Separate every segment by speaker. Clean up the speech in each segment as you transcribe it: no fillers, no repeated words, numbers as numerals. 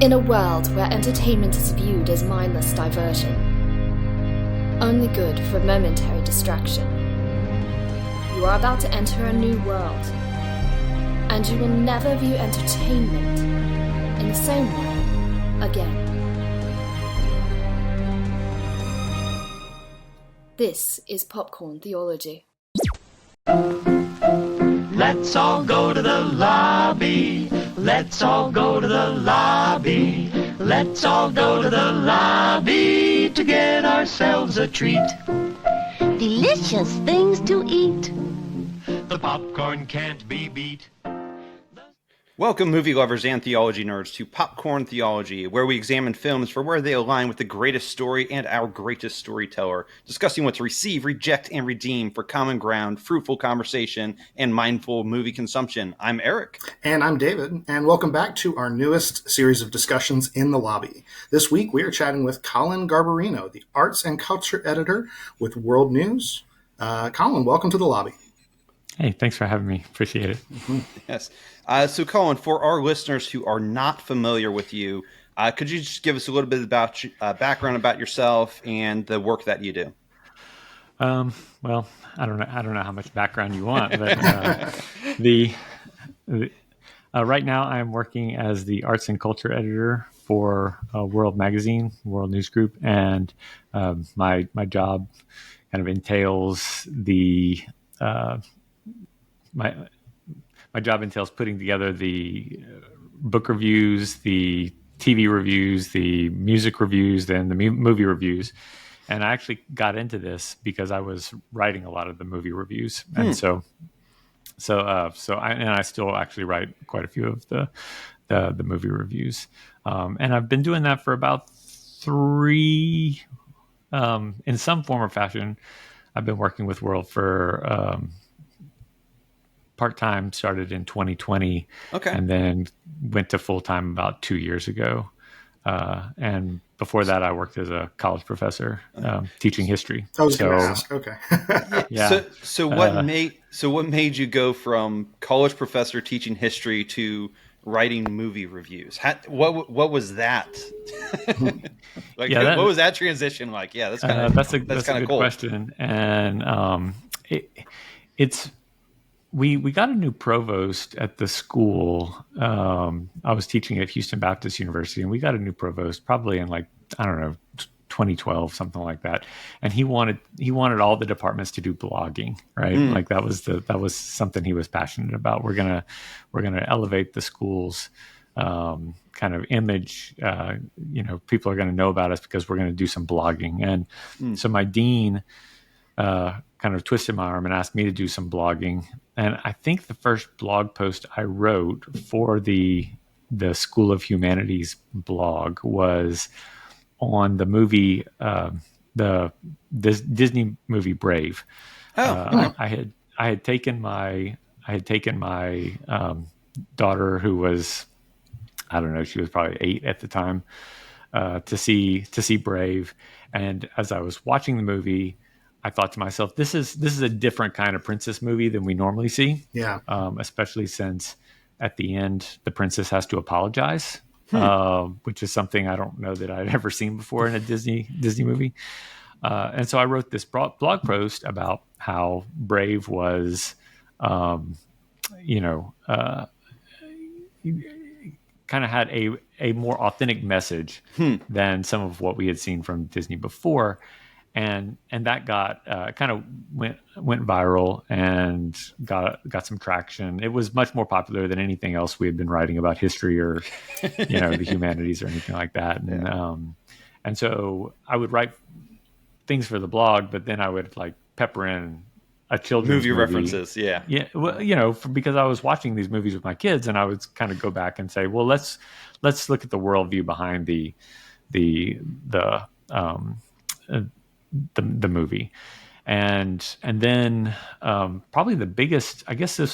Speaker 1: In a world where entertainment is viewed as mindless diversion, only good for momentary distraction, you are about to enter a new world, and you will never view entertainment in the same way again. This is Popcorn Theology.
Speaker 2: Let's all go to the lobby. Let's all go to the lobby. Let's all go to the lobby to get ourselves a treat.
Speaker 3: Delicious things to eat.
Speaker 2: The popcorn can't be beat.
Speaker 4: Welcome, movie lovers and theology nerds, to Popcorn Theology, where we examine films for where they align with the greatest story and our greatest storyteller, discussing what to receive, reject, and redeem for common ground, fruitful conversation, and mindful movie consumption. I'm Eric.
Speaker 5: And I'm David, and welcome back to our newest series of discussions in the lobby. This week, we are chatting with Collin Garbarino, the arts and culture editor with World News. Collin, welcome to the lobby.
Speaker 6: Hey, thanks for having me. Appreciate it.
Speaker 4: Mm-hmm. Yes. So, Collin, for our listeners who are not familiar with you, could you just give us a little bit about background about yourself and the work that you do?
Speaker 6: Well, I don't know how much background you want, but right now I'm working as the arts and culture editor for World Magazine, World News Group, and my job kind of entails my job entails putting together the book reviews, the TV reviews, the music reviews, then the movie reviews. And I actually got into this because I was writing a lot of the movie reviews. And so I still actually write quite a few of the movie reviews. And I've been doing that for about three, in some form or fashion. I've been working with World for, part-time, started in 2020, and then went to full-time about 2 years ago. And before that, I worked as a college professor teaching history.
Speaker 5: I was going to ask. Okay.
Speaker 4: Yeah. So what made you go from college professor teaching history to writing movie reviews? What was that? What was that transition like? Yeah, that's kind of
Speaker 6: that's a good
Speaker 4: cool
Speaker 6: question. And it's. We got a new provost at the school. I was teaching at Houston Baptist University, and we got a new provost probably in 2012, something like that. And he wanted all the departments to do blogging, right? Like that was something he was passionate about. We're gonna elevate the school's kind of image. People are gonna know about us because we're gonna do some blogging. And so my dean kind of twisted my arm and asked me to do some blogging. And I think the first blog post I wrote for the School of Humanities blog was on the movie, this Disney movie Brave. I had taken my daughter, who was, I don't know, she was probably 8 at the time, to see Brave. And as I was watching the movie, I thought to myself, this is a different kind of princess movie than we normally see. Yeah. Especially since at the end the princess has to apologize, which is something I don't know that I'd ever seen before in a Disney movie. And so I wrote this blog post about how Brave was, kind of had a more authentic message than some of what we had seen from Disney before. And that got kind of went viral and got some traction. It was much more popular than anything else we had been writing about history or the humanities or anything like that. And so I would write things for the blog, but then I would pepper in a children's movie
Speaker 4: references. Yeah.
Speaker 6: Well, because I was watching these movies with my kids, and I would kind of go back and say, well, let's look at the worldview behind the movie. And then probably the biggest, I guess was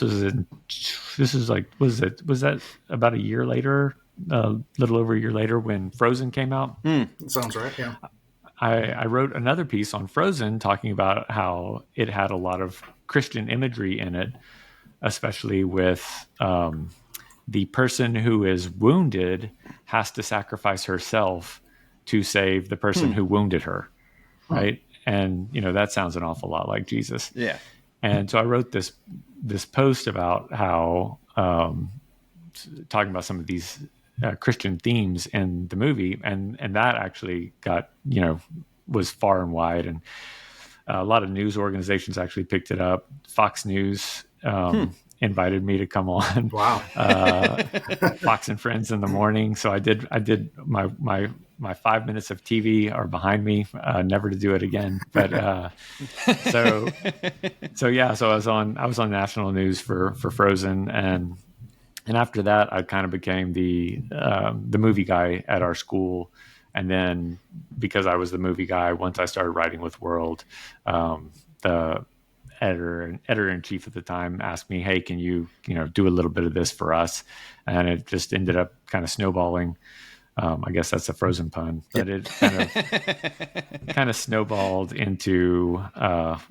Speaker 6: that about a year later, a little over a year later, when Frozen came out?
Speaker 5: That sounds right. Yeah.
Speaker 6: I wrote another piece on Frozen talking about how it had a lot of Christian imagery in it, especially with the person who is wounded has to sacrifice herself to save the person who wounded her, right? And that sounds an awful lot like Jesus.
Speaker 4: Yeah.
Speaker 6: And so I wrote this post about how talking about some of these Christian themes in the movie, and that actually got was far and wide, and a lot of news organizations actually picked it up. Fox News invited me to come on.
Speaker 5: Wow.
Speaker 6: Fox and Friends in the morning. So I did my 5 minutes of TV are behind me, never to do it again. But so I was on national news for Frozen, and after that I kind of became the movie guy at our school. And then because I was the movie guy, once I started writing with World, the editor-in-chief at the time asked me, hey, can you do a little bit of this for us? And it just ended up kind of snowballing. I guess that's a Frozen pun, but it kind of snowballed into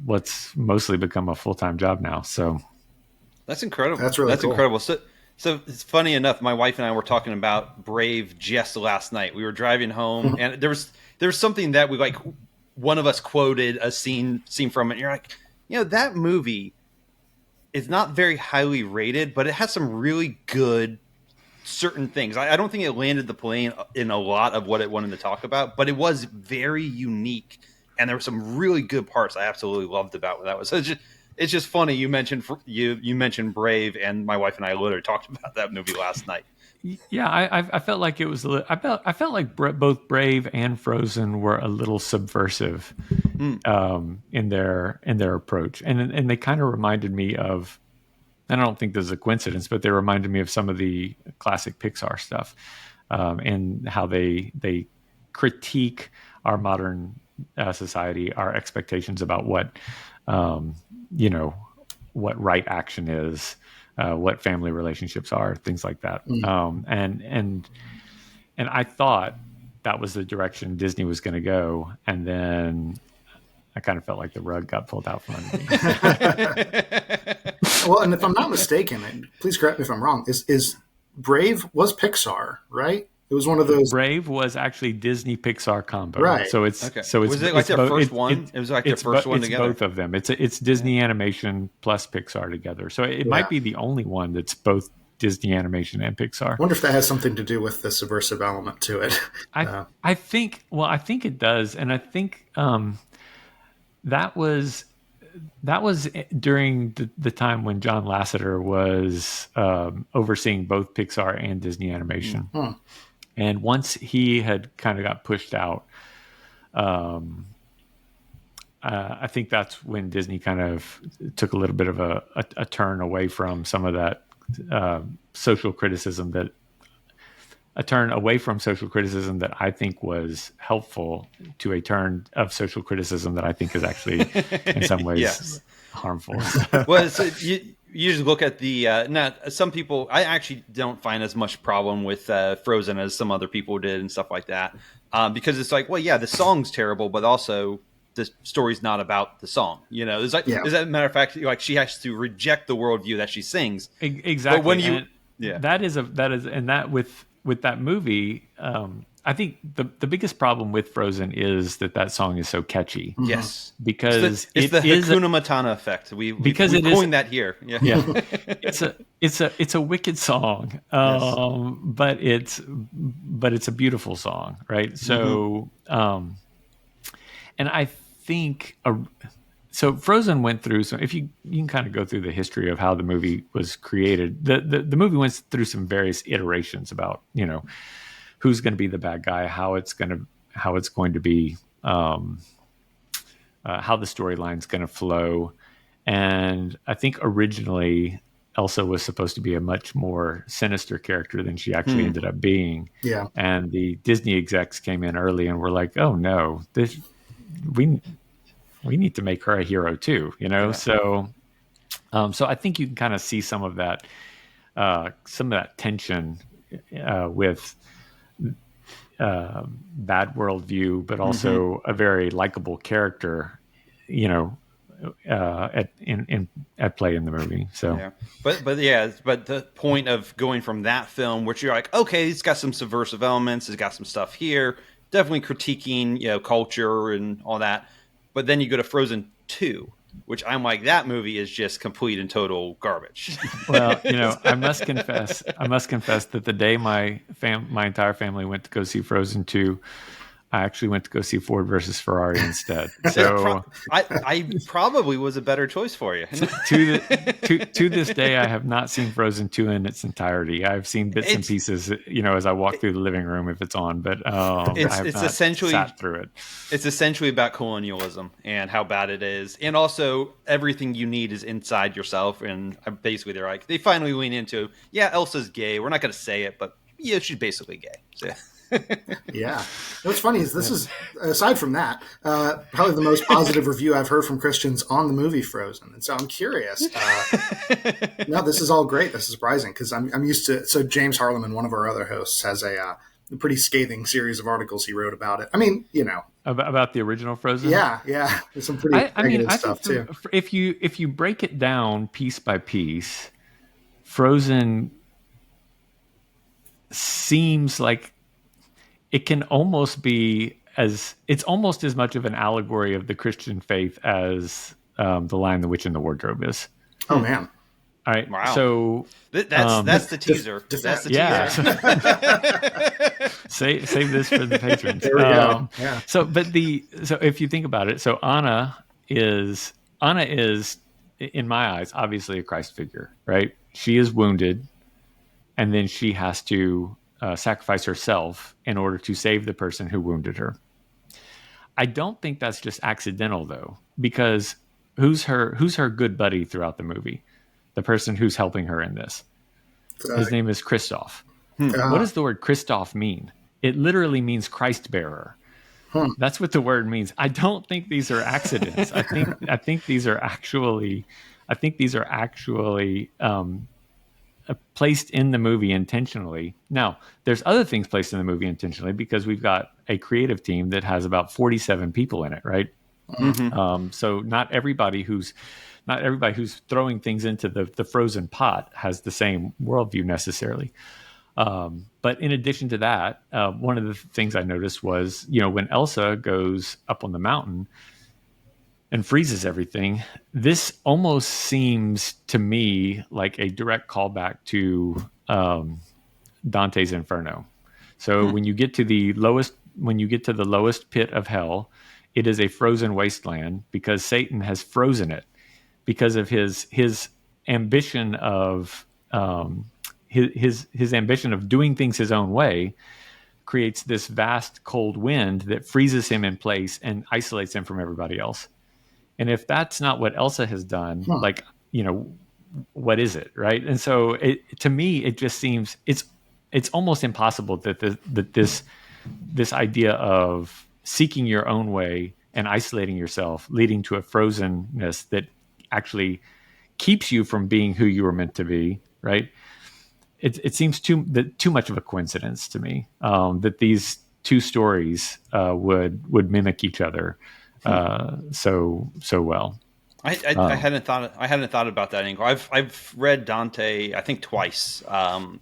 Speaker 6: what's mostly become a full-time job now. So
Speaker 4: that's incredible.
Speaker 5: That's really cool.
Speaker 4: Incredible. So it's funny enough, my wife and I were talking about Brave just last night. We were driving home, and there was something that we one of us quoted a scene from it. And you're like, that movie is not very highly rated, but it has some really good certain things. I don't think it landed the plane in a lot of what it wanted to talk about, but it was very unique, and there were some really good parts I absolutely loved about what that was. So it's just funny you mentioned Brave, and my wife and I literally talked about that movie last night.
Speaker 6: Yeah, I felt like it was. I felt like both Brave and Frozen were a little subversive in their approach, and they kind of reminded me of. And I don't think this is a coincidence, but they reminded me of some of the classic Pixar stuff, and how they critique our modern society, our expectations about what right action is, what family relationships are, things like that. And I thought that was the direction Disney was going to go, and then I kind of felt like the rug got pulled out from under me.
Speaker 5: Well, and if I'm not mistaken, and please correct me if I'm wrong, is Brave was Pixar, right? It was one of those.
Speaker 6: Brave was actually Disney Pixar combo,
Speaker 5: right?
Speaker 6: So it's
Speaker 4: okay.
Speaker 6: So it's
Speaker 4: was it like their first one? It was like their first one together.
Speaker 6: Both of them. It's Disney Animation plus Pixar together. So it might be the only one that's both Disney Animation and Pixar.
Speaker 5: I wonder if that has something to do with the subversive element to it.
Speaker 6: I think it does, and I think that was during the time when John Lasseter was overseeing both Pixar and Disney Animation.
Speaker 5: Mm-hmm.
Speaker 6: And once he had kind of got pushed out, I think that's when Disney kind of took a little bit of a turn away from some of that social criticism that I think was helpful to a turn of social criticism that I think is actually in some ways harmful.
Speaker 4: Well, so you just look at the now some people, I actually don't find as much problem with Frozen as some other people did and stuff like that, because it's like, well, yeah, the song's terrible, but also the story's not about the song. It's like, as a matter of fact, like she has to reject the worldview that she sings.
Speaker 6: Exactly.
Speaker 4: But when
Speaker 6: with that movie, I think the biggest problem with Frozen is that song is so catchy.
Speaker 4: Yes,
Speaker 6: because
Speaker 4: it's the Hakuna Matata effect. We coined that here. Yeah.
Speaker 6: It's a wicked song, but it's a beautiful song, right? So, and I think so Frozen went through some. If you can kind of go through the history of how the movie was created, the movie went through some various iterations about who's going to be the bad guy, how it's going to be, how the storyline's going to flow. And I think originally Elsa was supposed to be a much more sinister character than she actually ended up being. Yeah. And the Disney execs came in early and were like, "Oh no, we need to make her a hero too," So I think you can kind of see some of that tension with bad worldview, but also a very likable character, at play in the movie. So,
Speaker 4: yeah. But the point of going from that film, which you're like, okay, it's got some subversive elements, it's got some stuff here, definitely critiquing culture and all that. But then you go to Frozen 2, which I'm like, that movie is just complete and total garbage.
Speaker 6: Well, I must confess that the day my entire family went to go see Frozen 2, I actually went to go see Ford versus Ferrari instead. So
Speaker 4: I probably was a better choice for you.
Speaker 6: to this day, I have not seen Frozen 2 in its entirety. I've seen bits and pieces, as I walk through the living room if it's on, but I have not
Speaker 4: essentially
Speaker 6: sat through it.
Speaker 4: It's essentially about colonialism and how bad it is, and also everything you need is inside yourself. And basically, they finally lean into, Elsa's gay. We're not going to say it, but she's basically gay. So.
Speaker 5: Yeah. What's funny is this is, aside from that, probably the most positive review I've heard from Christians on the movie Frozen. And so I'm curious. No, this is all great. This is surprising because I'm used to. So James Harleman, one of our other hosts, has a pretty scathing series of articles he wrote about it. I mean,
Speaker 6: about the original Frozen.
Speaker 5: Yeah. There's some pretty negative stuff too.
Speaker 6: If you break it down piece by piece, Frozen seems like it can almost be it's almost as much of an allegory of the Christian faith as The Lion, the Witch, and the Wardrobe is.
Speaker 5: Oh man!
Speaker 6: All right,
Speaker 4: wow.
Speaker 6: So
Speaker 4: that's the teaser. That's the
Speaker 6: teaser. Save this for the patrons.
Speaker 5: There we go. Yeah.
Speaker 6: So if you think about it, so Anna is in my eyes obviously a Christ figure, right? She is wounded, and then she has to sacrifice herself in order to save the person who wounded her. I don't think that's just accidental though, because who's her good buddy throughout the movie? The person who's helping her in this. His name is Christoph. What does the word Christoph mean? It literally means Christ bearer. That's what the word means. I don't think these are accidents. I think these are actually placed in the movie intentionally. Now, there's other things placed in the movie intentionally because we've got a creative team that has about 47 people in it, right? Mm-hmm. So not everybody who's throwing things into the frozen pot has the same worldview necessarily. But in addition to that, one of the things I noticed was, when Elsa goes up on the mountain and freezes everything, this almost seems to me like a direct callback to Dante's Inferno. So when you get to the lowest pit of hell, it is a frozen wasteland because Satan has frozen it because of his ambition of his ambition of doing things his own way. Creates this vast cold wind that freezes him in place and isolates him from everybody else. And if that's not what Elsa has done, what is it, right? And so to me, it just seems it's almost impossible that this idea of seeking your own way and isolating yourself, leading to a frozenness that actually keeps you from being who you were meant to be, right? It seems too much of a coincidence to me that these two stories would mimic each other so well.
Speaker 4: I hadn't thought about that angle. I've read Dante I think twice, and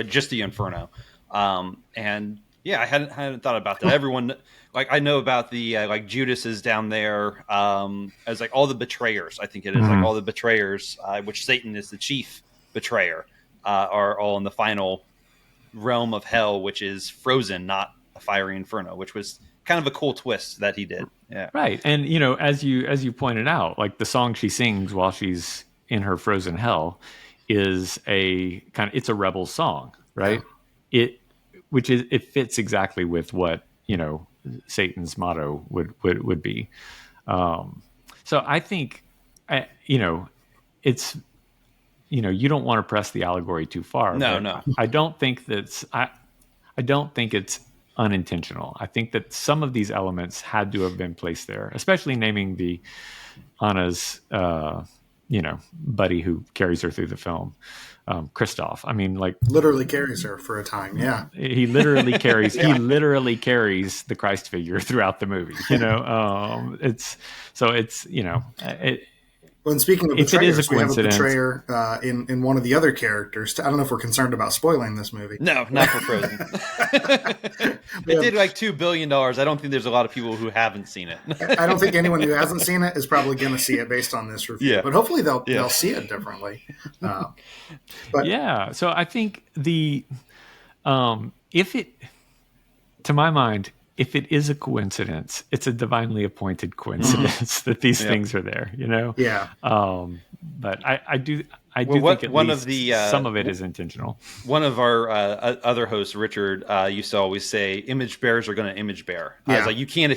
Speaker 4: just the Inferno, and I hadn't thought about that. Everyone I know about the Judas is down there as all the betrayers. I think it is all the betrayers, which Satan is the chief betrayer, are all in the final realm of hell, which is frozen, not a fiery inferno, which was kind of a cool twist that he did. Yeah. Right.
Speaker 6: And, as you pointed out, the song she sings while she's in her frozen hell is it's a rebel song, right? Yeah. It fits exactly with what, Satan's motto would be. So I think, it's, you don't want to press the allegory too far.
Speaker 4: No.
Speaker 6: I don't think it's unintentional. I think that some of these elements had to have been placed there, especially naming the Anna's buddy who carries her through the film, Kristoff. I mean, like
Speaker 5: literally carries her for a time. Yeah,
Speaker 6: he literally carries the Christ figure throughout the movie.
Speaker 5: Well, and speaking of
Speaker 6: if it is
Speaker 5: betrayers,
Speaker 6: a
Speaker 5: we have a
Speaker 6: coincidence,
Speaker 5: betrayer in one of the other characters. I don't know if we're concerned about spoiling this movie.
Speaker 4: No, not for Frozen. It did like $2 billion. I don't think there's a lot of people who haven't seen it.
Speaker 5: I don't think anyone who hasn't seen it is probably going to see it based on this review.
Speaker 4: Yeah.
Speaker 5: But hopefully they'll see it differently.
Speaker 6: But yeah, so I think to my mind, if it is a coincidence, it's a divinely appointed coincidence that these things are there,
Speaker 5: Yeah.
Speaker 6: But I do think at least some of it is intentional.
Speaker 4: One of our other hosts, Richard, used to always say, "Image bearers are going to image bear." I was like, you can't.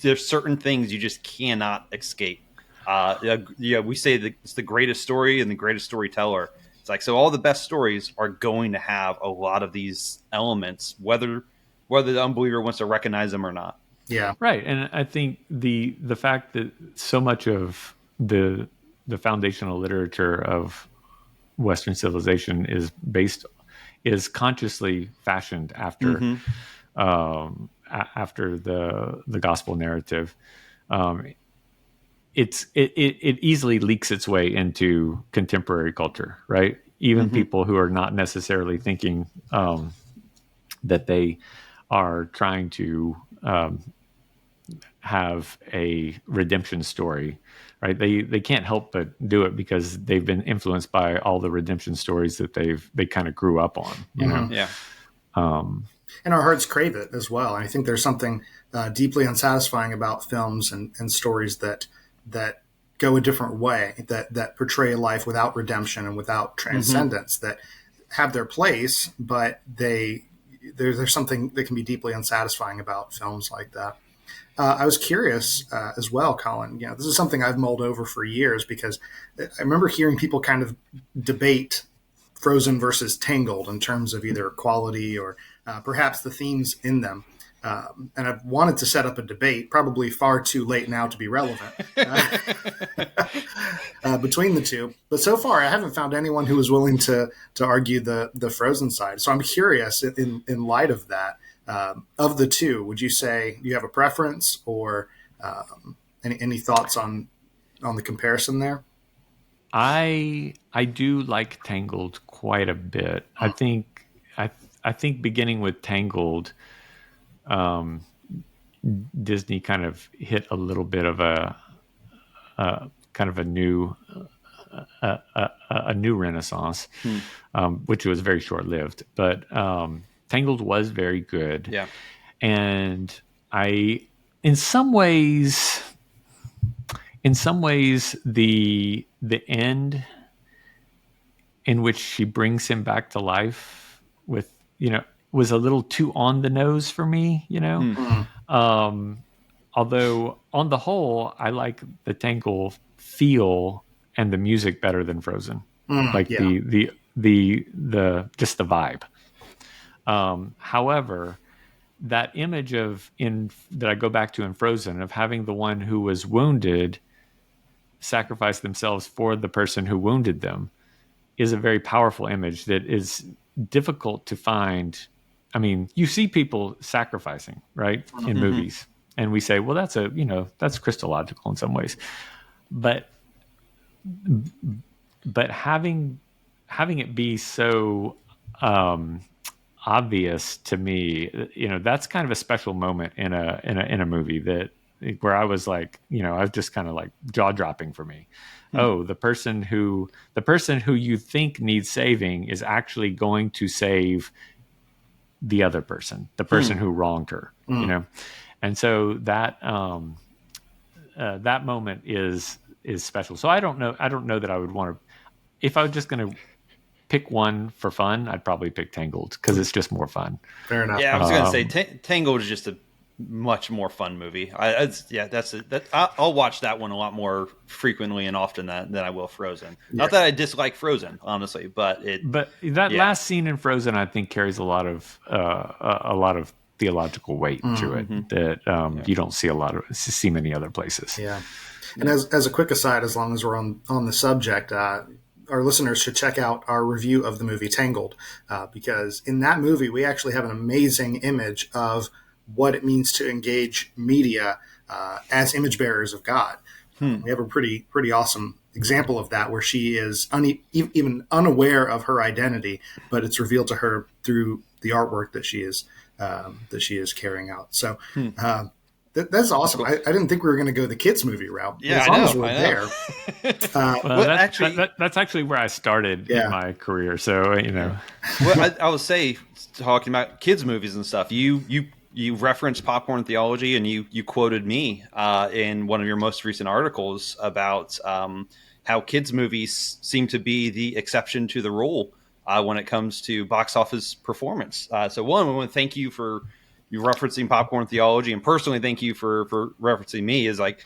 Speaker 4: There's certain things you just cannot escape. We say that it's the greatest story and the greatest storyteller. It's like, so all the best stories are going to have a lot of these elements, whether the unbeliever wants to recognize them or not.
Speaker 5: Yeah.
Speaker 6: Right. And I think the fact that so much of the foundational literature of Western civilization is consciously fashioned after after the gospel narrative. It easily leaks its way into contemporary culture, right? Even people who are not necessarily thinking that they are trying to have a redemption story, right? They can't help but do it because they've been influenced by all the redemption stories that they kind of grew up on, you know?
Speaker 4: Yeah.
Speaker 5: And our hearts crave it as well. And I think there's something deeply unsatisfying about films and stories that go a different way, that portray life without redemption and without transcendence, that have their place, but there's something that can be deeply unsatisfying about films like that. I was curious as well, Collin. This is something I've mulled over for years because I remember hearing people kind of debate Frozen versus Tangled in terms of either quality or perhaps the themes in them. And I've wanted to set up a debate, probably far too late now to be relevant, between the two. But so far, I haven't found anyone who was willing to argue the Frozen side. So I'm curious, in light of that, of the two, would you say you have a preference or any thoughts on the comparison there?
Speaker 6: I do like Tangled quite a bit. I think beginning with Tangled, Disney kind of hit a little bit of a kind of a new renaissance, which was very short lived. But Tangled was very good.
Speaker 4: Yeah,
Speaker 6: and in some ways, the end in which she brings him back to life with was a little too on the nose for me, although on the whole, I like the Tangled feel and the music better than Frozen. The just the vibe. However, that image that I go back to in Frozen of having the one who was wounded sacrifice themselves for the person who wounded them is a very powerful image that is difficult to find. I mean, you see people sacrificing, right, in movies, and we say, well, that's Christological in some ways, but having it be so obvious to me, that's kind of a special moment in a movie where I was like, I was just kind of like jaw dropping for me. Oh, the person who you think needs saving is actually going to save the other person, the person who wronged her, and so that that moment is special. So I don't know that I would want to, if I was just going to pick one for fun, I'd probably pick Tangled because it's just more fun.
Speaker 5: Fair enough.
Speaker 4: Yeah, I was going to say Tangled is just a much more fun movie. I'll watch that one a lot more frequently and often than I will Frozen. Yeah. Not that I dislike Frozen, honestly, but
Speaker 6: that last scene in Frozen, I think, carries a lot of theological weight to it that you don't see many other places.
Speaker 5: Yeah. And as a quick aside, as long as we're on the subject, our listeners should check out our review of the movie Tangled, because in that movie, we actually have an amazing image of what it means to engage media as image bearers of God. We have a pretty awesome example of that, where she is even unaware of her identity, but it's revealed to her through the artwork that she is carrying out. So that's awesome. I didn't think we were going to go the kids movie route.
Speaker 4: Yeah,
Speaker 5: as long as we're there.
Speaker 6: That's actually where I started in my career. So
Speaker 4: Well, I would say, talking about kids movies and stuff, you referenced popcorn theology, and you quoted me in one of your most recent articles about how kids movies seem to be the exception to the rule when it comes to box office performance. So one, I want to thank you for you referencing popcorn theology, and personally thank you for referencing me. Is like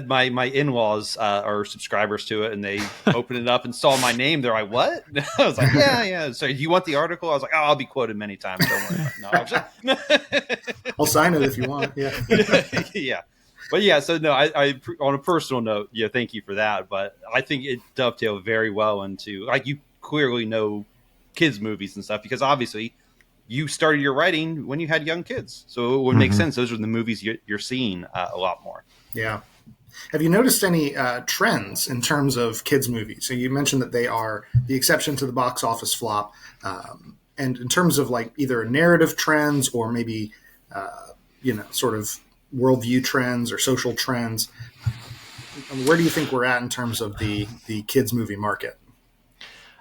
Speaker 4: my in-laws are subscribers to it, and they opened it up and saw my name. They're like, "What?" I was like, "Yeah." So, do you want the article? I was like, "Oh, I'll be quoted many times. Don't worry about it." No,
Speaker 5: I'll sign it if you want. Yeah.
Speaker 4: Yeah. But yeah, so no, I on a personal note, yeah, thank you for that. But I think it dovetailed very well into, like, you clearly know kids movies and stuff, because obviously you started your writing when you had young kids, so it would make sense. Those are the movies you're seeing a lot more.
Speaker 5: Yeah. Have you noticed any trends in terms of kids movies? So you mentioned that they are the exception to the box office flop. And in terms of like either narrative trends or maybe, sort of worldview trends or social trends, where do you think we're at in terms of the kids movie market?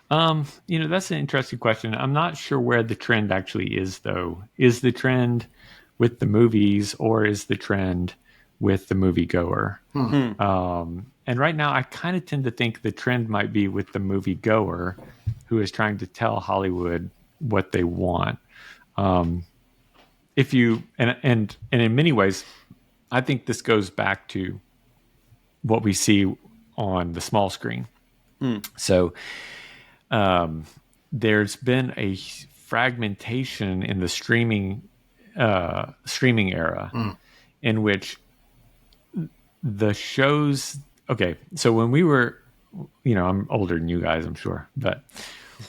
Speaker 6: That's an interesting question. I'm not sure where the trend actually is, though. Is the trend with the movies, or is the trend with the moviegoer? And right now, I kind of tend to think the trend might be with the moviegoer, who is trying to tell Hollywood what they want. If you and in many ways, I think this goes back to what we see on the small screen. So there's been a fragmentation in the streaming era, in which the shows. Okay, so when we were, I'm older than you guys, I'm sure, but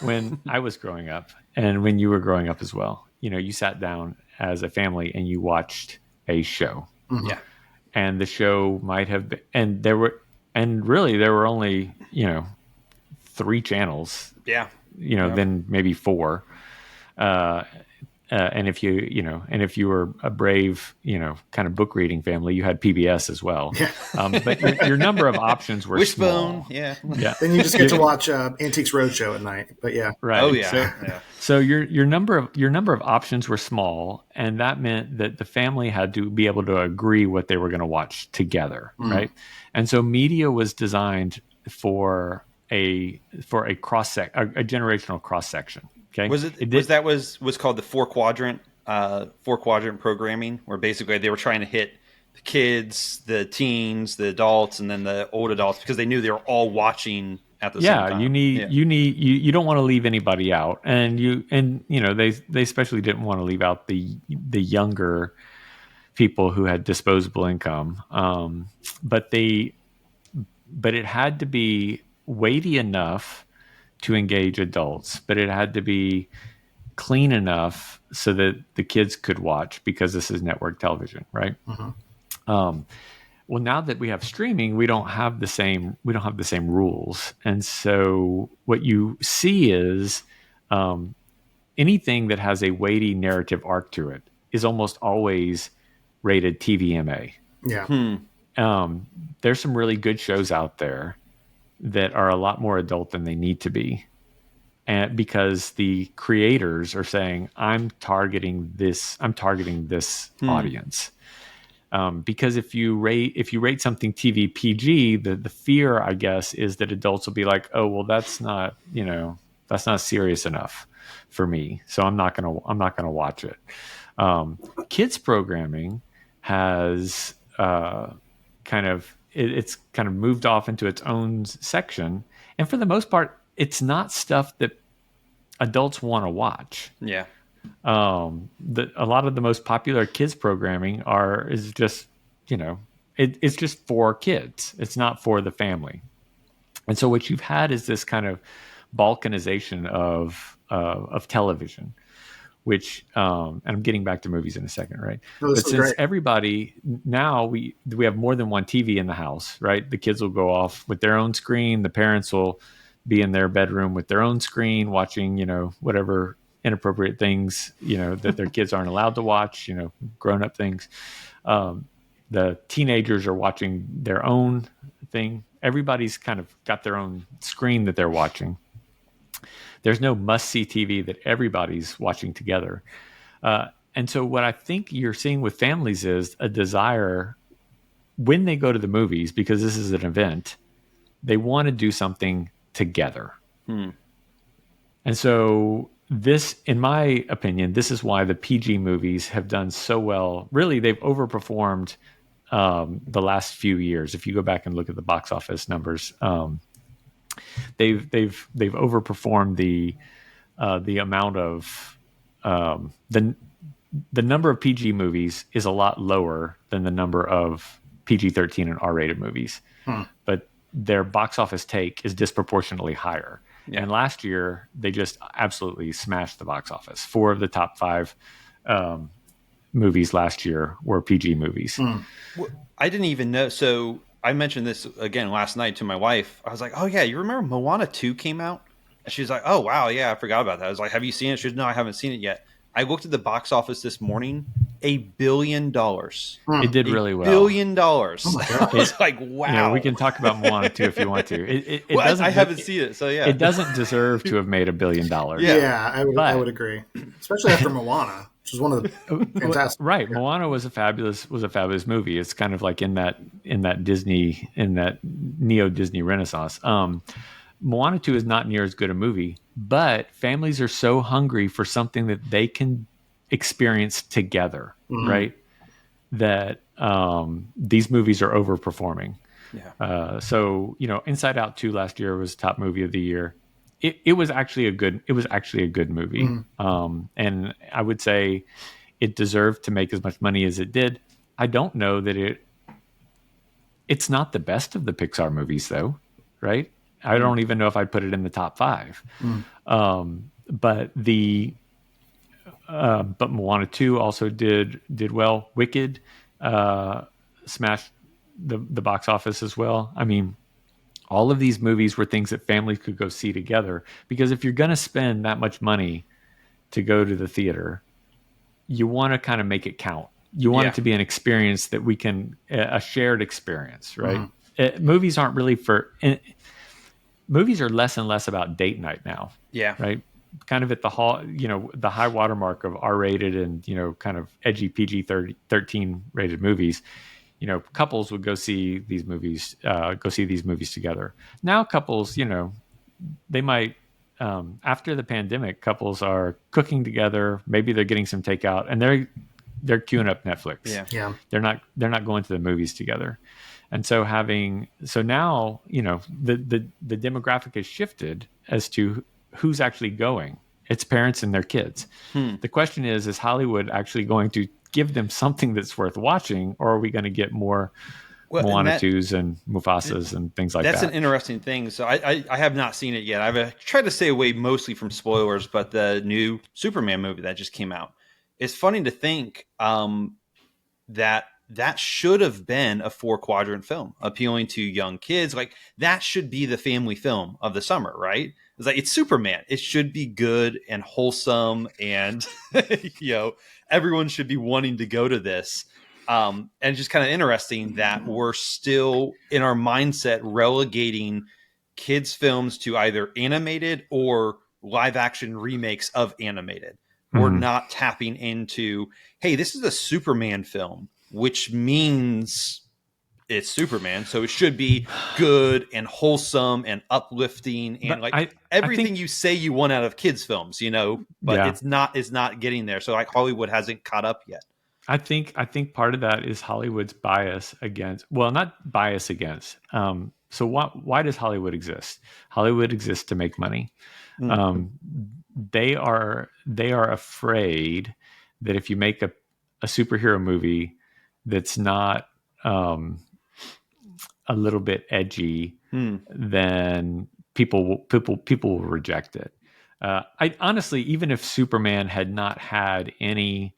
Speaker 6: when I was growing up, and when you were growing up as well, you sat down as a family and you watched a show.
Speaker 4: Yeah.
Speaker 6: And the show might have been, and there were only, 3 channels.
Speaker 4: Yeah.
Speaker 6: Then maybe 4. And if you were a brave, kind of book reading family, you had PBS as well. Yeah. But your number of options were
Speaker 4: Wishbone,
Speaker 6: small.
Speaker 4: yeah.
Speaker 5: Then you just get to watch Antiques Roadshow at night. But yeah,
Speaker 6: right.
Speaker 4: Oh yeah.
Speaker 6: So your number of options were small, and that meant that the family had to be able to agree what they were going to watch together, right? And so media was designed for a generational cross section. Okay.
Speaker 4: Was called the four quadrant programming, where basically they were trying to hit the kids, the teens, the adults, and then the old adults, because they knew they were all watching at the same time.
Speaker 6: You don't want to leave anybody out, and they especially didn't want to leave out the younger people who had disposable income. But it had to be weighty enough to engage adults, but it had to be clean enough so that the kids could watch, because this is network television, right? Well, now that we have streaming, we don't have the same rules, and so what you see is anything that has a weighty narrative arc to it is almost always rated TVMA.
Speaker 5: Yeah.
Speaker 6: There's some really good shows out there that are a lot more adult than they need to be, and because the creators are saying, I'm targeting this audience. Because if you rate something TV PG, the fear, I guess, is that adults will be like, oh, well, that's not serious enough for me, so I'm not gonna watch it. Kids programming has it's kind of moved off into its own section, and for the most part, it's not stuff that adults want to watch.
Speaker 4: Yeah.
Speaker 6: A lot of the most popular kids programming is just, it's just for kids. It's not for the family. And so what you've had is this kind of balkanization of television, which and I'm getting back to movies in a second, right?
Speaker 5: No, this
Speaker 6: But
Speaker 5: is
Speaker 6: since
Speaker 5: great.
Speaker 6: everybody now we have more than one TV in the house, right? The kids will go off with their own screen. The parents will be in their bedroom with their own screen, watching, whatever inappropriate things, that their kids aren't allowed to watch, grown up things. The teenagers are watching their own thing. Everybody's kind of got their own screen that they're watching. There's no must-see TV that everybody's watching together. And so what I think you're seeing with families is a desire when they go to the movies, because this is an event, they want to do something together. And so this, in my opinion, this is why the PG movies have done so well. Really, they've overperformed the last few years. If you go back and look at the box office numbers, they've overperformed the amount of the number of PG movies is a lot lower than the number of PG-13 and R-rated movies, but their box office take is disproportionately higher. Yeah. And last year they just absolutely smashed the box office. 4 of the top 5 movies last year were PG movies.
Speaker 4: Well, I didn't even know. So I mentioned this again last night to my wife. I was like, "Oh yeah, you remember Moana 2 came out?" And she's like, "Oh wow, yeah, I forgot about that." I was like, "Have you seen it?" She goes, "No, I haven't seen it yet." I looked at the box office this morning. $1 billion.
Speaker 6: It did really well.
Speaker 4: $1 billion.
Speaker 5: Oh my God.
Speaker 4: It's like, wow.
Speaker 6: We can talk about Moana 2 if you want to. It
Speaker 4: well,
Speaker 6: doesn't.
Speaker 4: I haven't seen it, so yeah.
Speaker 6: It doesn't deserve to have made $1 billion.
Speaker 5: Yeah, I would agree, especially after Moana, which is one of the fantastic.
Speaker 6: Right, Moana was a fabulous movie. It's kind of like in that neo Disney Renaissance. Moana 2 is not near as good a movie, but families are so hungry for something that they can experience together, right? That these movies are overperforming. Yeah. So Inside Out 2 last year was top movie of the year. It was actually a good movie. And I would say it deserved to make as much money as it did. I don't know that it's not the best of the Pixar movies though, right? I don't even know if I'd put it in the top 5. But Moana 2 also did well. Wicked smashed the box office as well. I mean, all of these movies were things that families could go see together, because if you're going to spend that much money to go to the theater, you want to kind of make it count. You want it to be an experience that we can, a shared experience, right? Movies aren't really movies are less and less about date night now. Yeah. Right. Kind of at the the high watermark of R-rated and, kind of edgy PG-13 rated movies. Couples would go see these movies together. Now couples, they might, after the pandemic, couples are cooking together. Maybe they're getting some takeout and they're queuing up Netflix. Yeah. They're not going to the movies together. And so now, the demographic has shifted as to who's actually going. It's parents and their kids. The question is Hollywood actually going to give them something that's worth watching, or are we going to get more Moana 2s and Mufasas and things like that?
Speaker 4: That's an interesting thing. So I have not seen it yet. I've tried to stay away mostly from spoilers, but the new Superman movie that just came out, it's funny to think that should have been a 4-quadrant film appealing to young kids. Like, that should be the family film of the summer, right? It's like, it's Superman. It should be good and wholesome, and everyone should be wanting to go to this. And it's just kind of interesting that we're still in our mindset relegating kids' films to either animated or live action remakes of animated. We're not tapping into, hey, this is a Superman film, which means it's Superman, so it should be good and wholesome and uplifting and everything you say you want out of kids' films, but it's not getting there. So Hollywood hasn't caught up yet.
Speaker 6: I think part of that is Hollywood's bias against. Well, not bias against. So why does Hollywood exist? Hollywood exists to make money. they are afraid that if you make a superhero movie that's not a little bit edgy, then people will reject it. I honestly, even if Superman had not had any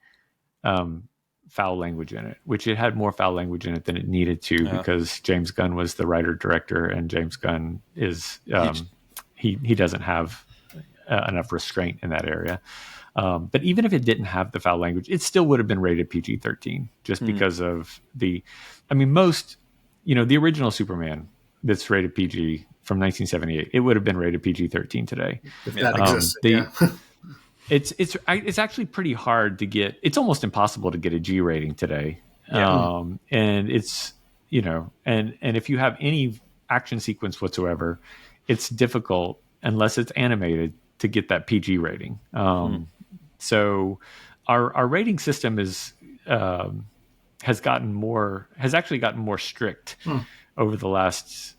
Speaker 6: foul language in it, which it had more foul language in it than it needed to, because James Gunn was the writer director, and James Gunn is he doesn't have enough restraint in that area. But even if it didn't have the foul language, it still would have been rated PG-13, just because of most, the original Superman that's rated PG from 1978, it would have been rated PG-13 today.
Speaker 5: If that existed,
Speaker 6: It's actually pretty hard to get. It's almost impossible to get a G rating today. And it's, and if you have any action sequence whatsoever, it's difficult unless it's animated to get that PG rating. So our rating system has actually gotten more strict over the last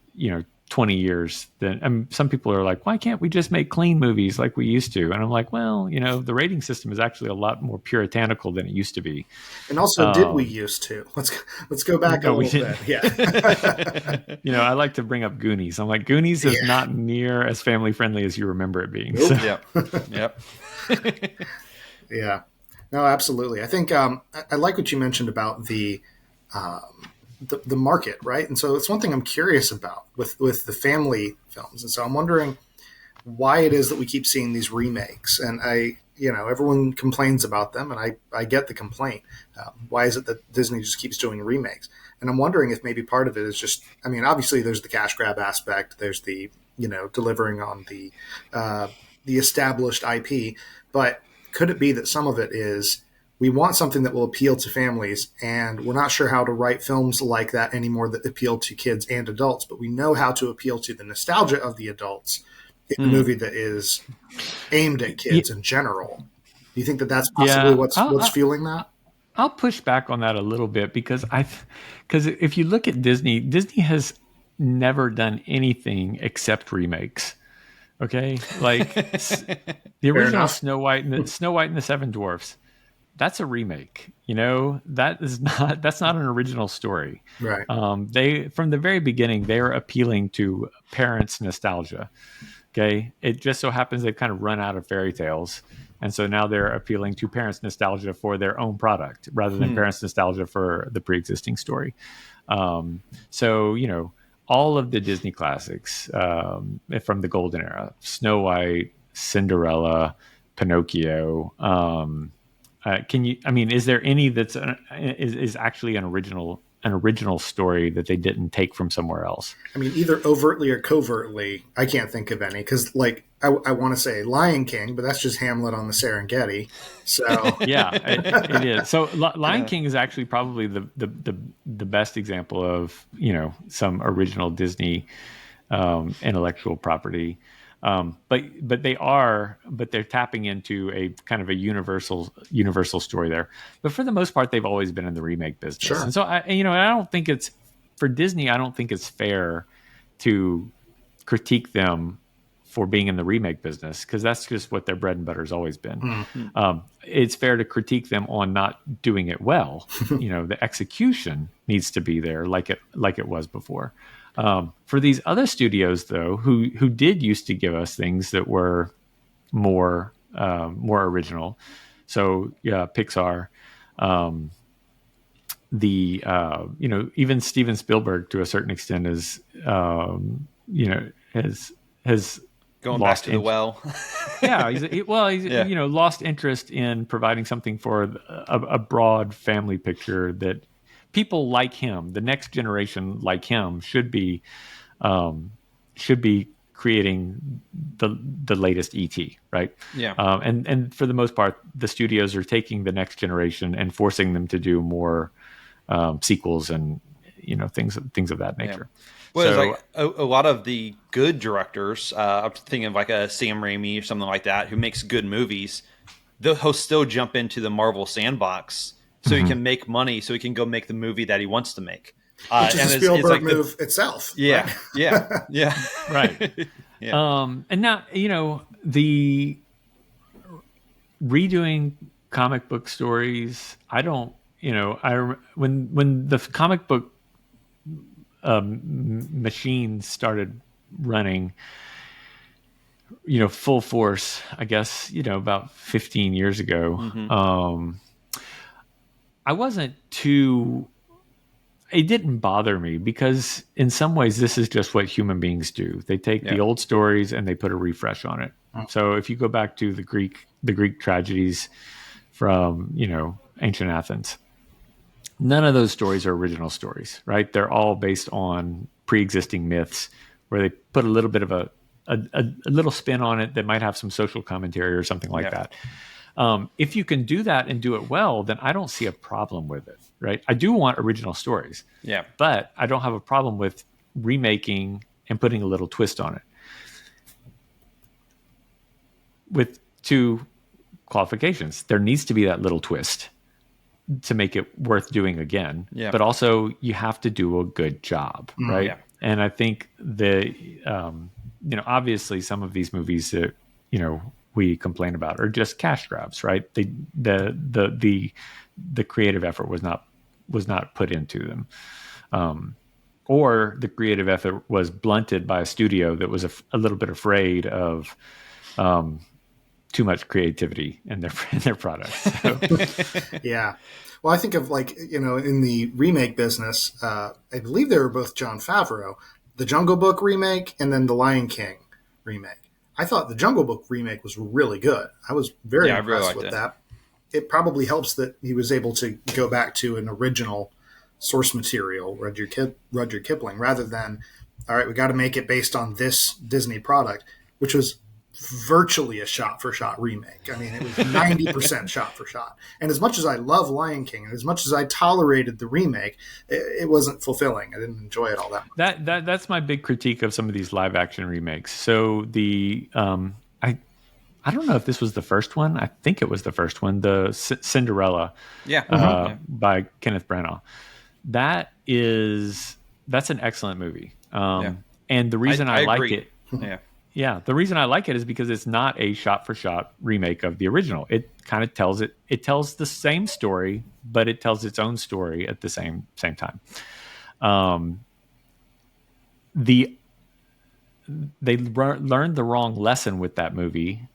Speaker 6: 20 years. Than some people are like, why can't we just make clean movies like we used to? And I'm like, well, the rating system is actually a lot more puritanical than it used to be.
Speaker 5: And also, did we used to? Let's go back a little bit. Yeah.
Speaker 6: I like to bring up Goonies. I'm like, Goonies is not near as family friendly as you remember it being.
Speaker 5: Nope.
Speaker 6: So.
Speaker 4: Yep.
Speaker 5: Yeah. No, absolutely. I think I like what you mentioned about the market, right? And so it's one thing I'm curious about with the family films. And so I'm wondering why it is that we keep seeing these remakes. And everyone complains about them, and I get the complaint. Why is it that Disney just keeps doing remakes? And I'm wondering if maybe part of it is just, obviously there's the cash grab aspect. There's the, delivering on the established IP, but could it be that some of it is we want something that will appeal to families, and we're not sure how to write films like that anymore that appeal to kids and adults, but we know how to appeal to the nostalgia of the adults in a movie that is aimed at kids in general. Do you think that that's possibly what's fueling that?
Speaker 6: I'll push back on that a little bit, because if you look at Disney has never done anything except remakes. Okay, like the original Snow White and the Seven Dwarfs. That's a remake. That's not an original story.
Speaker 5: Right.
Speaker 6: They, from the very beginning, they are appealing to parents' nostalgia. Okay. It just so happens they've kind of run out of fairy tales. And so now they're appealing to parents' nostalgia for their own product rather than parents' nostalgia for the pre-existing story. So, all of the Disney classics from the golden era, Snow White, Cinderella, Pinocchio, is there any that's is actually an original story that they didn't take from somewhere else?
Speaker 5: Either overtly or covertly, I can't think of any, because I want to say Lion King, but that's just Hamlet on the Serengeti. So
Speaker 6: yeah, it is. So Lion King is actually probably the best example of some original Disney intellectual property. But they're tapping into a kind of a universal story there. But for the most part, they've always been in the remake business.
Speaker 5: Sure.
Speaker 6: And so I don't think it's for Disney. I don't think it's fair to critique them for being in the remake business, because that's just what their bread and butter has always been. Mm-hmm. It's fair to critique them on not doing it well. The execution needs to be there, like it was before. For these other studios, though, who did used to give us things that were more original, so yeah, Pixar, even Steven Spielberg to a certain extent has
Speaker 4: going back to the well.
Speaker 6: Yeah, he's lost interest in providing something for a broad family picture that people like him, the next generation like him, should be creating the latest ET, right? Yeah. And for the most part, the studios are taking the next generation and forcing them to do more sequels and things of that nature.
Speaker 4: Yeah. Well, so, a lot of the good directors, I'm thinking of like a Sam Raimi or something like that, who makes good movies. He'll still jump into the Marvel sandbox so he can make money, so he can go make the movie that he wants to make.
Speaker 5: Which is a Spielberg move itself.
Speaker 4: Yeah,
Speaker 5: right?
Speaker 4: yeah.
Speaker 6: Right.
Speaker 4: Yeah.
Speaker 6: And now, redoing comic book stories, I don't, when the comic book machine started running, full force, I guess, about 15 years ago, I wasn't too, it didn't bother me because in some ways this is just what human beings do. They take the old stories and they put a refresh on it. So if you go back to the Greek tragedies from, ancient Athens, none of those stories are original stories, right? They're all based on pre-existing myths where they put a little bit of a little spin on it that might have some social commentary or something like that. If you can do that and do it well, then I don't see a problem with it, right? I do want original stories, but I don't have a problem with remaking and putting a little twist on it. With two qualifications, there needs to be that little twist to make it worth doing again. But also you have to do a good job, right? And I think obviously some of these movies that, we complain about are just cash grabs, right? The creative effort was not put into them. Or the creative effort was blunted by a studio that was a little bit afraid of too much creativity in their products. So.
Speaker 5: Yeah. Well, I think of in the remake business, I believe they were both Jon Favreau, the Jungle Book remake and then the Lion King remake. I thought the Jungle Book remake was really good. I was very impressed with that. It probably helps that he was able to go back to an original source material, Rudyard Kipling, rather than, all right, we got to make it based on this Disney product, which was virtually a shot-for-shot remake. I mean, it was 90% shot-for-shot. And as much as I love Lion King, and as much as I tolerated the remake, it wasn't fulfilling. I didn't enjoy it all that much.
Speaker 6: That's my big critique of some of these live-action remakes. So I don't know if this was the first one. I think it was the first one, the Cinderella by Kenneth Branagh. That's an excellent movie. And the reason I like it... Yeah, the reason I like it is because it's not a shot-for-shot remake of the original. It kind of tells the same story, but it tells its own story at the same time. They learned the wrong lesson with that movie,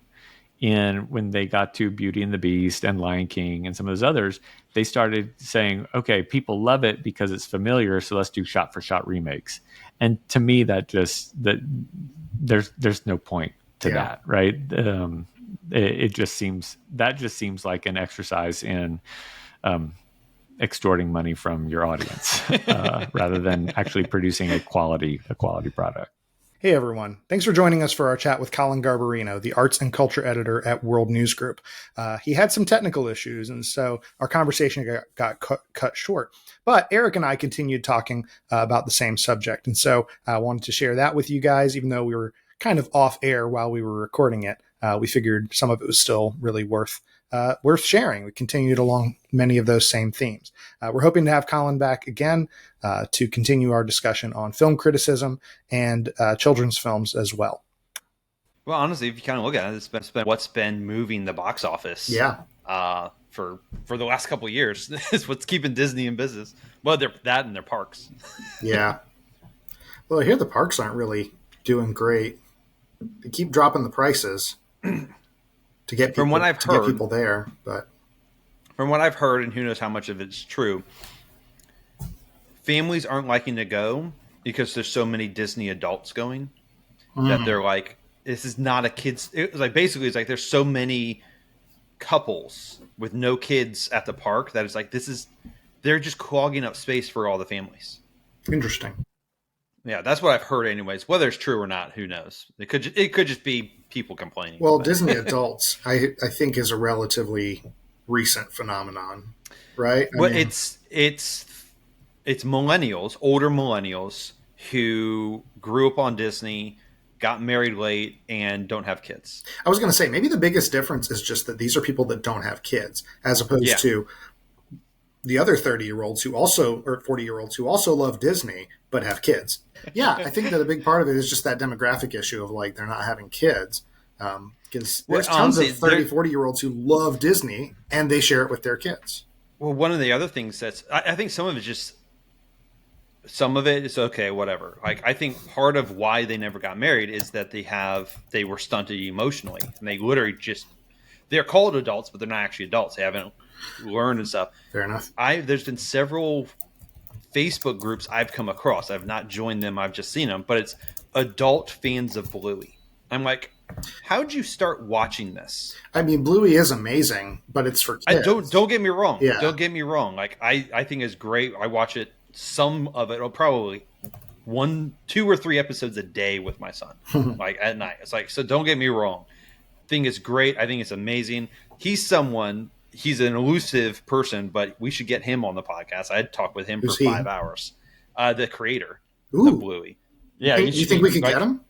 Speaker 6: and when they got to Beauty and the Beast and Lion King and some of those others, they started saying, "Okay, people love it because it's familiar, so let's do shot-for-shot remakes." And to me, there's no point to that, right? It just seems like an exercise in extorting money from your audience rather than actually producing a quality product.
Speaker 5: Hey everyone, thanks for joining us for our chat with Collin Garbarino, the arts and culture editor at World News Group. He had some technical issues, and so our conversation got cut short. But Eric and I continued talking about the same subject, and so I wanted to share that with you guys, even though we were kind of off air while we were recording it. We figured some of it was still really worth sharing. We continued along many of those same themes. We're hoping to have Collin back again to continue our discussion on film criticism and children's films as well.
Speaker 4: Well, honestly, if you kind of look at it, it's been what's been moving the box office. For the last couple of years. Is what's keeping Disney in business. Well, that and their parks.
Speaker 5: Yeah. Well, I hear the parks aren't really doing great. They keep dropping the prices to get people, get people there. But
Speaker 4: from what I've heard, and who knows how much of it's true, families aren't liking to go because there's so many Disney adults going that they're like, this is not a kid's. It's like there's so many couples with no kids at the park that it's like they're just clogging up space for all the families.
Speaker 5: Interesting.
Speaker 4: Yeah, that's what I've heard anyways. Whether it's true or not, who knows? It could just be people complaining.
Speaker 5: Well, Disney adults, I think, is a relatively recent phenomenon, right?
Speaker 4: It's millennials, older millennials who grew up on Disney, got married late, and don't have kids.
Speaker 5: I was going to say, maybe the biggest difference is just that these are people that don't have kids, as opposed to the other 30-year-olds who also, or 40-year-olds who also love Disney but have kids. Yeah, I think that a big part of it is just that demographic issue of like they're not having kids. Because
Speaker 4: Well,
Speaker 5: there's tons
Speaker 4: honestly,
Speaker 5: of 30, 40-year-olds who love Disney, and they share it with their kids.
Speaker 4: Well, one of the other things I think some of it is okay, whatever. Like, I think part of why they never got married is that they were stunted emotionally, and they literally they're called adults, but they're not actually adults. They haven't learned and stuff.
Speaker 5: Fair enough.
Speaker 4: There's been several Facebook groups I've come across. I've not joined them. I've just seen them, but it's adult fans of Bluey. I'm like, how'd you start watching this?
Speaker 5: I mean, Bluey is amazing, but it's for kids.
Speaker 4: Don't get me wrong.
Speaker 5: Yeah.
Speaker 4: Don't get me wrong. Like, I think it's great. I watch it, some of it, or probably 1, 2, or 3 episodes a day with my son, like at night. It's like, so don't get me wrong. Thing is great. I think it's amazing. He's an elusive person, but we should get him on the podcast. I'd talk with him for 5 hours. The creator of Bluey. Yeah.
Speaker 5: You think we could get him?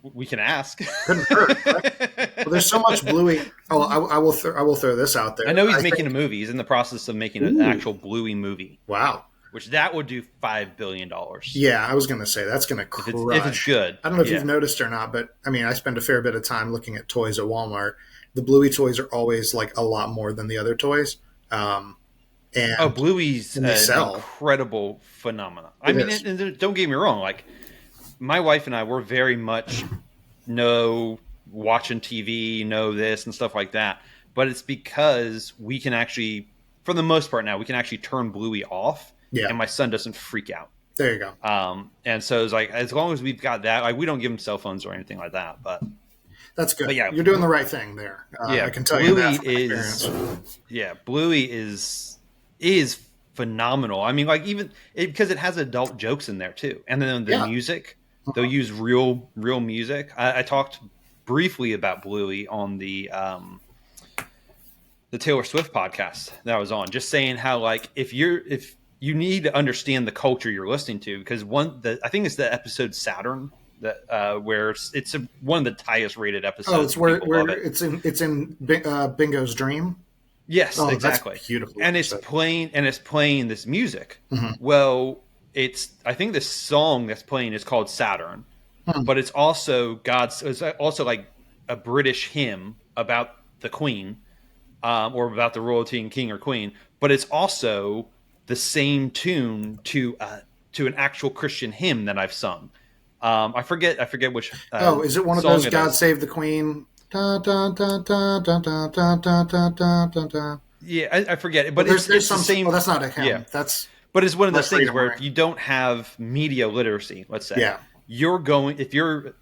Speaker 4: We can ask.
Speaker 5: Couldn't hurt. Right? Well, there's so much Bluey. Oh, I will throw this out there.
Speaker 4: I know he's making a movie. He's in the process of making an actual Bluey movie.
Speaker 5: Wow.
Speaker 4: Which that would do $5 billion.
Speaker 5: Yeah, I was going to say that's going to crush.
Speaker 4: If it's good.
Speaker 5: I don't know if you've noticed or not, but I mean, I spend a fair bit of time looking at toys at Walmart. The Bluey toys are always like a lot more than the other toys.
Speaker 4: Bluey's an incredible phenomenon. I mean, and don't get me wrong. Like, my wife and I were very much watching TV, this and stuff like that. But it's because we can actually, for the most part now, we can actually turn Bluey off. Yeah. And my son doesn't freak out.
Speaker 5: There you go.
Speaker 4: And so it's like, as long as we've got that, like, we don't give him cell phones or anything like that. But
Speaker 5: that's good.
Speaker 4: But yeah,
Speaker 5: you're doing the right thing there. I can tell you that from experience.
Speaker 4: Yeah, Bluey is phenomenal. I mean, like, even because it has adult jokes in there too, and then the music. They'll use real music. I talked briefly about Bluey on the Taylor Swift podcast that I was on, just saying how, like, if you need to understand the culture you're listening to, because I think it's the episode Saturn that where it's one of the highest rated episodes.
Speaker 5: Oh, it's where it's in Bingo's dream.
Speaker 4: Yes, exactly.
Speaker 5: That's beautiful.
Speaker 4: And it's playing this music.
Speaker 5: Mm-hmm.
Speaker 4: Well, I think the song that's playing is called Saturn, but it's also it's also like a British hymn about the Queen, or about the royalty and king or queen, but it's also the same tune to an actual Christian hymn that I've sung. I forget which.
Speaker 5: Is it one of those "God Save the Queen"? Da, da, da, da, da, da, da, da, da, da. Yeah,
Speaker 4: I forget it, but
Speaker 5: there's
Speaker 4: the same.
Speaker 5: Oh, that's not a hymn.
Speaker 4: Yeah. But it's one of those things where if you don't have media literacy, let's say, you're going, if you're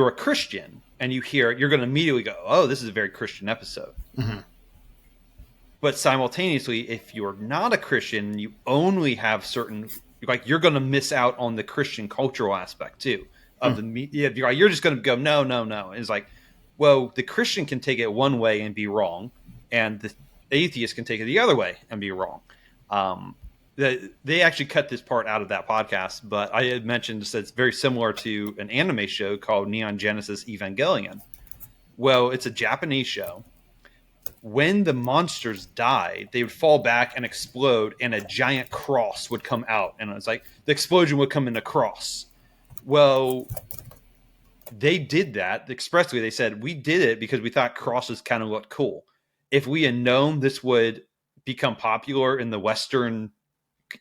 Speaker 4: a Christian and you hear it, you're going to immediately go, "Oh, this is a very Christian episode." Mm-hmm. But simultaneously, if you're not a Christian, you only have certain, like, you're going to miss out on the Christian cultural aspect too of the media. You're just going to go, no. And it's like, well, the Christian can take it one way and be wrong, and the atheist can take it the other way and be wrong. They actually cut this part out of that podcast, but I had mentioned that it's very similar to an anime show called Neon Genesis Evangelion. Well, it's a Japanese show. When the monsters died, they would fall back and explode, and a giant cross would come out. And it's like the explosion would come in a cross. Well, they did that expressly. They said, we did it because we thought crosses kind of looked cool. If we had known this would become popular in the Western,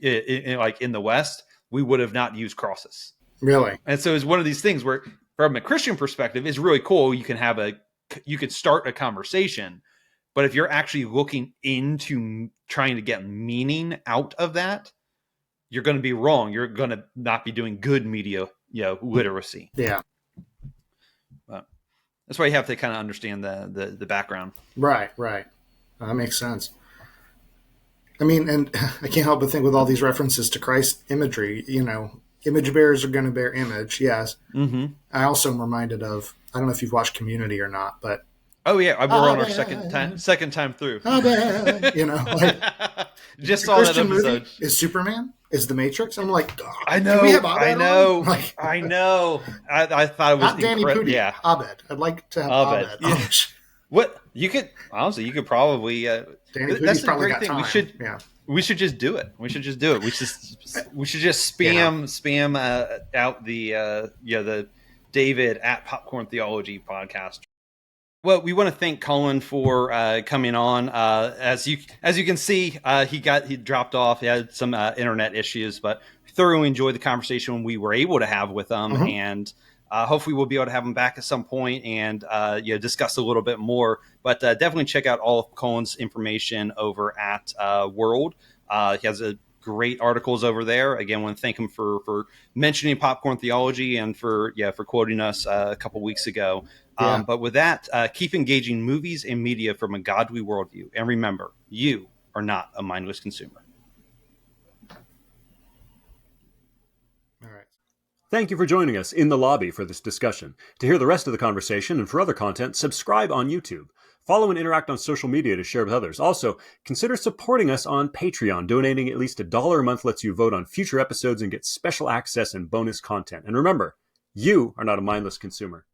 Speaker 4: in the West, we would have not used crosses.
Speaker 5: Really?
Speaker 4: And so it's one of these things where, from a Christian perspective, it's really cool. You could start a conversation, but if you're actually looking into trying to get meaning out of that, you're going to be wrong. You're going to not be doing good media, literacy.
Speaker 5: Yeah.
Speaker 4: That's why you have to kind of understand the background.
Speaker 5: Right. That makes sense. I mean, and I can't help but think with all these references to Christ imagery, image bearers are going to bear image. Yes. Mm-hmm. I also am reminded of, I don't know if you've watched Community or not, but.
Speaker 4: Oh yeah. We're on our second time through. Just saw that episode.
Speaker 5: Is Superman? Is The Matrix? I'm like,
Speaker 4: I know. I know. I thought it was
Speaker 5: not Danny Pudi.
Speaker 4: Yeah.
Speaker 5: Abed. I'd like to have Abed.
Speaker 4: Yeah. What you could probably. That's the great thing.
Speaker 5: Time.
Speaker 4: We should just do it. We should just do it. We should just spam out the David at Popcorn Theology Podcast. Well, we want to thank Collin for coming on. As you can see, he dropped off. He had some internet issues, but thoroughly enjoyed the conversation we were able to have with him, and hopefully we'll be able to have him back at some point and discuss a little bit more. But definitely check out all of Collin's information over at World. He has great articles over there. Again, I want to thank him for mentioning Popcorn Theology and for quoting us a couple weeks ago. But with that, keep engaging movies and media from a godly worldview. And remember, you are not a mindless consumer.
Speaker 5: All right.
Speaker 7: Thank you for joining us in the lobby for this discussion. To hear the rest of the conversation and for other content, subscribe on YouTube. Follow and interact on social media to share with others. Also, consider supporting us on Patreon. Donating at least $1 a month lets you vote on future episodes and get special access and bonus content. And remember, you are not a mindless consumer.